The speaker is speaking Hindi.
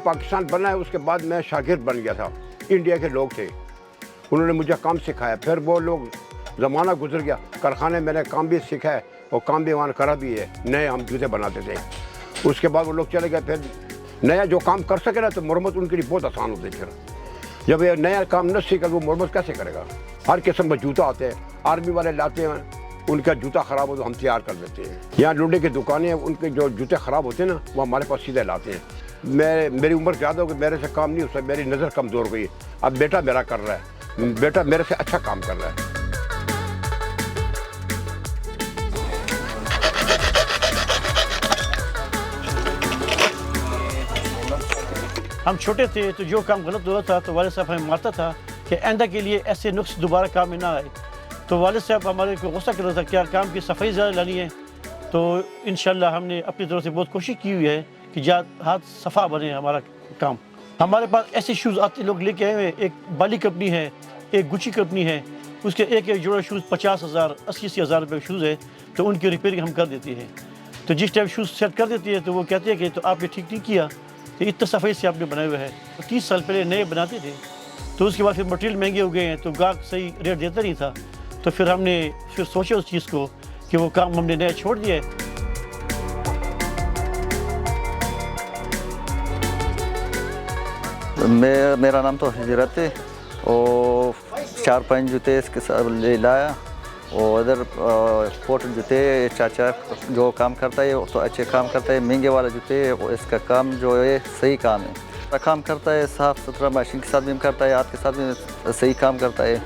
पाकिस्तान बना है उसके बाद मैं शागिर्द बन गया था। इंडिया के लोग थे, उन्होंने मुझे काम सिखाया। फिर वो लोग ज़माना गुजर गया, कारखाने मैंने काम भी सीखा है और काम भी वहाँ करा भी है। नए हम जूते बनाते थे। उसके बाद वो लोग चले गए। फिर नया जो काम कर सके ना तो मुरम्मत उनके लिए बहुत आसान होती है। फिर जब ये नया काम न सीखा वो मुरम्मत कैसे करेगा। हर किस्म का जूता आते हैं, आर्मी वाले लाते हैं, उनका जूता ख़राब हो तो हम तैयार कर देते हैं। यहाँ लुंडे की दुकानें हैं, उनके जो जूते ख़राब होते हैं ना वो हमारे पास सीधे लाते हैं। मेरी उम्र ज़्यादा हो गई, मेरे से काम नहीं हो सकता, मेरी नज़र कमज़ोर हो गई। अब बेटा मेरा कर रहा है, बेटा मेरे से अच्छा काम कर रहा है। हम छोटे थे तो जो काम गलत हो रहा था तो वालिद साहब हमें मारता था कि आइंदा के लिए ऐसे नुक्स दोबारा काम में ना आए। तो वालिद साहब हमारे को गुस्सा कर रहा था क्या काम की सफाई ज़्यादा लानी है। तो इंशाल्लाह हमने अपनी तरफ से बहुत कोशिश की हुई है कि हाथ सफ़ा बने हमारा काम। हमारे पास ऐसे शूज़ आते लोग लेके आए हुए। एक बाली कंपनी है, एक गुची कंपनी है, उसके एक एक जोड़ा शूज़ 50,000 80 हज़ार रुपये का शूज़ है। तो उनकी रिपेयरिंग हम कर देते हैं। तो जिस टाइम शूज़ सेट कर देती है तो वो कहते हैं कि तो आपने ठीक नहीं किया, तो इतना सफाई से आपने बनाए हुए है। तो 30 साल पहले नए बनाते थे, तो उसके बाद फिर मटेरियल महंगे हो गए हैं तो गाहक सही रेट देता नहीं था। तो फिर हमने फिर सोचा उस चीज़ को कि वो काम हमने नया छोड़ दिया है। मेरा नाम तो हजरत है और 4-5 जूते इसके साथ ले लाया। और इधर पोर्ट जूते चाचा जो काम करता है वो तो अच्छे काम करता है। महंगे वाला जूते इसका काम जो है सही काम है, काम करता है, साफ़ सुथरा मशीन के साथ भी करता है, हाथ के साथ भी सही काम करता है।